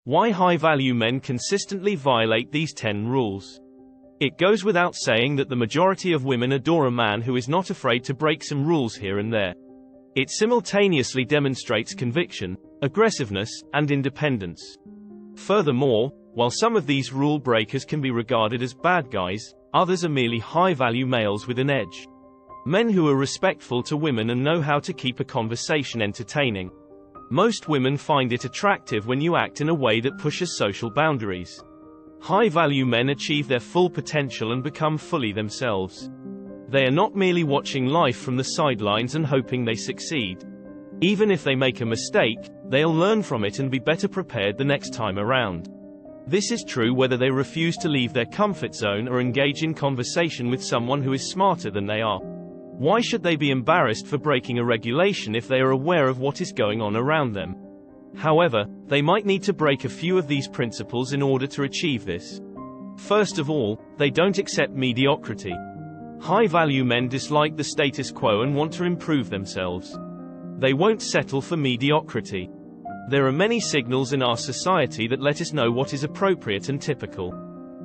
Why high-value men consistently violate these 10 rules. It goes without saying that the majority of women adore a man who is not afraid to break some rules here and there. It simultaneously demonstrates conviction, aggressiveness, and independence. Furthermore, while some of these rule breakers can be regarded as bad guys, others are merely high-value males with an edge. Men who are respectful to women and know how to keep a conversation entertaining. Most women find it attractive when you act in a way that pushes social boundaries. High-value men achieve their full potential and become fully themselves. They are not merely watching life from the sidelines and hoping they succeed. Even if they make a mistake, they'll learn from it and be better prepared the next time around. This is true whether they refuse to leave their comfort zone or engage in conversation with someone who is smarter than they are. Why should they be embarrassed for breaking a regulation if they are aware of what is going on around them? However, they might need to break a few of these principles in order to achieve this. First of all, they don't accept mediocrity. High-value men dislike the status quo and want to improve themselves. They won't settle for mediocrity. There are many signals in our society that let us know what is appropriate and typical.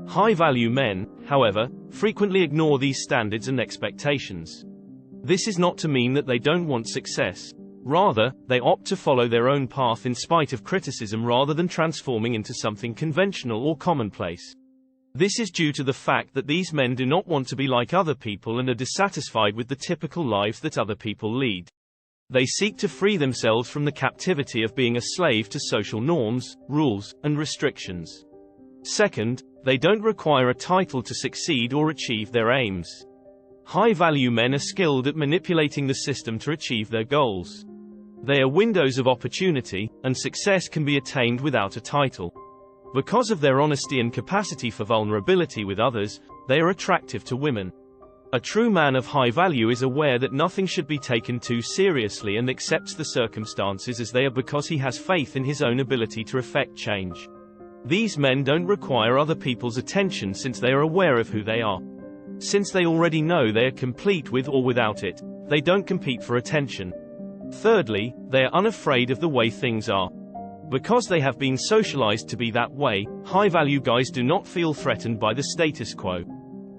High-value men, however, frequently ignore these standards and expectations. This is not to mean that they don't want success. Rather, they opt to follow their own path in spite of criticism rather than transforming into something conventional or commonplace. This is due to the fact that these men do not want to be like other people and are dissatisfied with the typical lives that other people lead. They seek to free themselves from the captivity of being a slave to social norms, rules, and restrictions. Second, they don't require a title to succeed or achieve their aims. High-value men are skilled at manipulating the system to achieve their goals. They are windows of opportunity, and success can be attained without a title. Because of their honesty and capacity for vulnerability with others, they are attractive to women. A true man of high value is aware that nothing should be taken too seriously and accepts the circumstances as they are because he has faith in his own ability to effect change. These men don't require other people's attention since they are aware of who they are. Since they already know they are complete with or without it, they don't compete for attention. Thirdly, they are unafraid of the way things are. Because they have been socialized to be that way, high-value guys do not feel threatened by the status quo.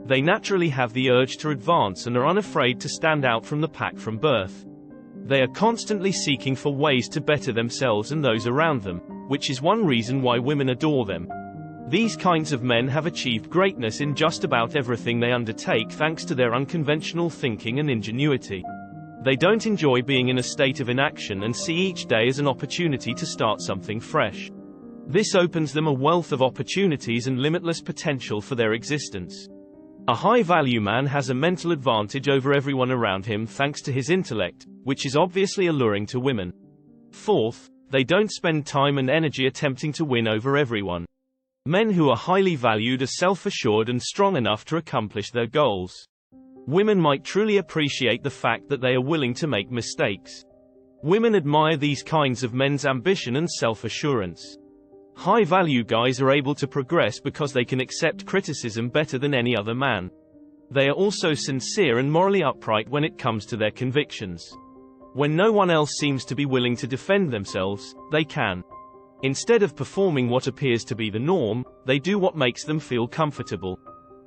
They naturally have the urge to advance and are unafraid to stand out from the pack from birth. They are constantly seeking for ways to better themselves and those around them, which is one reason why women adore them. These kinds of men have achieved greatness in just about everything they undertake thanks to their unconventional thinking and ingenuity. They don't enjoy being in a state of inaction and see each day as an opportunity to start something fresh. This opens them a wealth of opportunities and limitless potential for their existence. A high-value man has a mental advantage over everyone around him thanks to his intellect, which is obviously alluring to women. Fourth, they don't spend time and energy attempting to win over everyone. Men who are highly valued are self-assured and strong enough to accomplish their goals. Women might truly appreciate the fact that they are willing to make mistakes. Women admire these kinds of men's ambition and self-assurance. High-value guys are able to progress because they can accept criticism better than any other man. They are also sincere and morally upright when it comes to their convictions. When no one else seems to be willing to defend themselves, they can. Instead of performing what appears to be the norm, they do what makes them feel comfortable.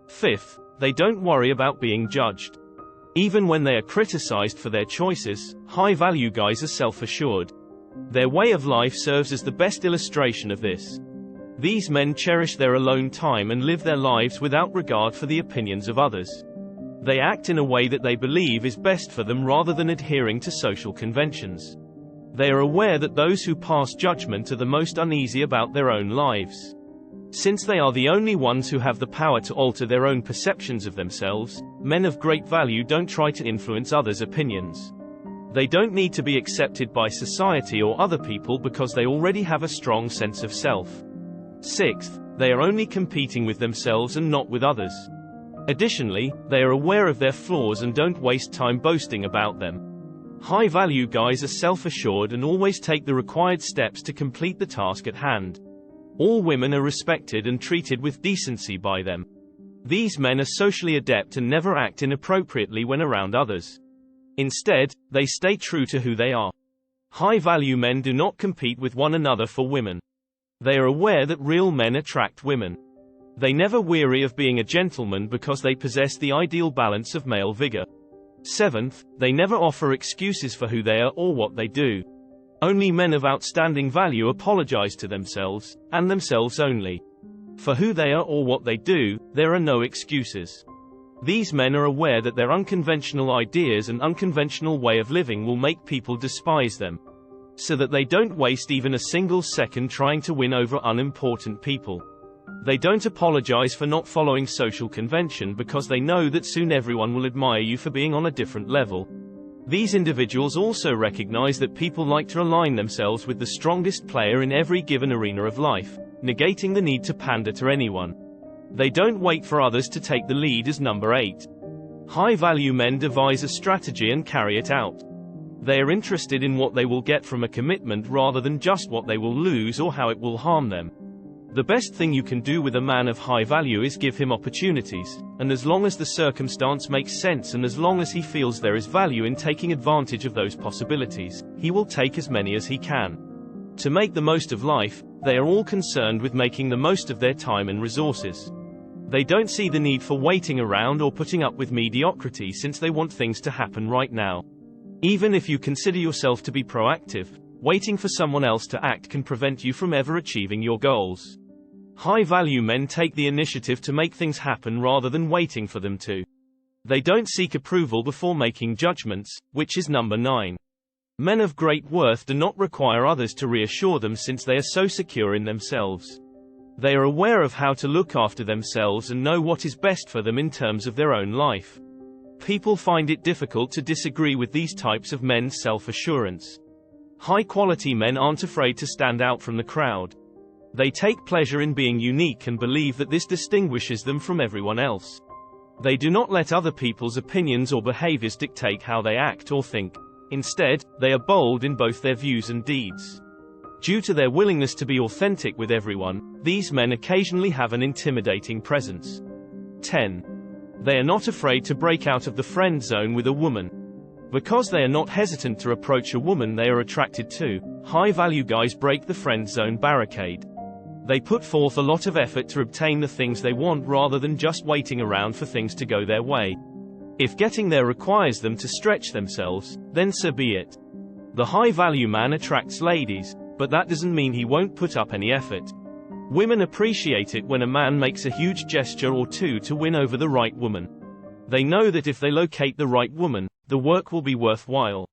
Fifth, they don't worry about being judged. Even when they are criticized for their choices, high-value guys are self-assured. Their way of life serves as the best illustration of this. These men cherish their alone time and live their lives without regard for the opinions of others. They act in a way that they believe is best for them rather than adhering to social conventions. They are aware that those who pass judgment are the most uneasy about their own lives. Since they are the only ones who have the power to alter their own perceptions of themselves, men of great value don't try to influence others' opinions. They don't need to be accepted by society or other people because they already have a strong sense of self. Sixth, they are only competing with themselves and not with others. Additionally, they are aware of their flaws and don't waste time boasting about them. High-value guys are self-assured and always take the required steps to complete the task at hand. All women are respected and treated with decency by them. These men are socially adept and never act inappropriately when around others. Instead, they stay true to who they are. High-value men do not compete with one another for women. They are aware that real men attract women. They never weary of being a gentleman because they possess the ideal balance of male vigor. 7th, they never offer excuses for who they are or what they do. Only men of outstanding value apologize to themselves, and themselves only. For who they are or what they do, there are no excuses. These men are aware that their unconventional ideas and unconventional way of living will make people despise them, so that they don't waste even a single second trying to win over unimportant people. They don't apologize for not following social convention because they know that soon everyone will admire you for being on a different level. These individuals also recognize that people like to align themselves with the strongest player in every given arena of life, negating the need to pander to anyone. They don't wait for others to take the lead as number 8. High-value men devise a strategy and carry it out. They are interested in what they will get from a commitment rather than just what they will lose or how it will harm them. The best thing you can do with a man of high value is give him opportunities, and as long as the circumstance makes sense and as long as he feels there is value in taking advantage of those possibilities, he will take as many as he can. To make the most of life, they are all concerned with making the most of their time and resources. They don't see the need for waiting around or putting up with mediocrity since they want things to happen right now. Even if you consider yourself to be proactive, waiting for someone else to act can prevent you from ever achieving your goals. High-value men take the initiative to make things happen rather than waiting for them to. They don't seek approval before making judgments, which is number 9. Men of great worth do not require others to reassure them since they are so secure in themselves. They are aware of how to look after themselves and know what is best for them in terms of their own life. People find it difficult to disagree with these types of men's self-assurance. High-quality men aren't afraid to stand out from the crowd. They take pleasure in being unique and believe that this distinguishes them from everyone else. They do not let other people's opinions or behaviors dictate how they act or think. Instead, they are bold in both their views and deeds. Due to their willingness to be authentic with everyone, these men occasionally have an intimidating presence. 10. They are not afraid to break out of the friend zone with a woman. Because they are not hesitant to approach a woman they are attracted to, high-value guys break the friend zone barricade. They put forth a lot of effort to obtain the things they want rather than just waiting around for things to go their way. If getting there requires them to stretch themselves, then so be it. The high-value man attracts ladies, but that doesn't mean he won't put up any effort. Women appreciate it when a man makes a huge gesture or two to win over the right woman. They know that if they locate the right woman, the work will be worthwhile.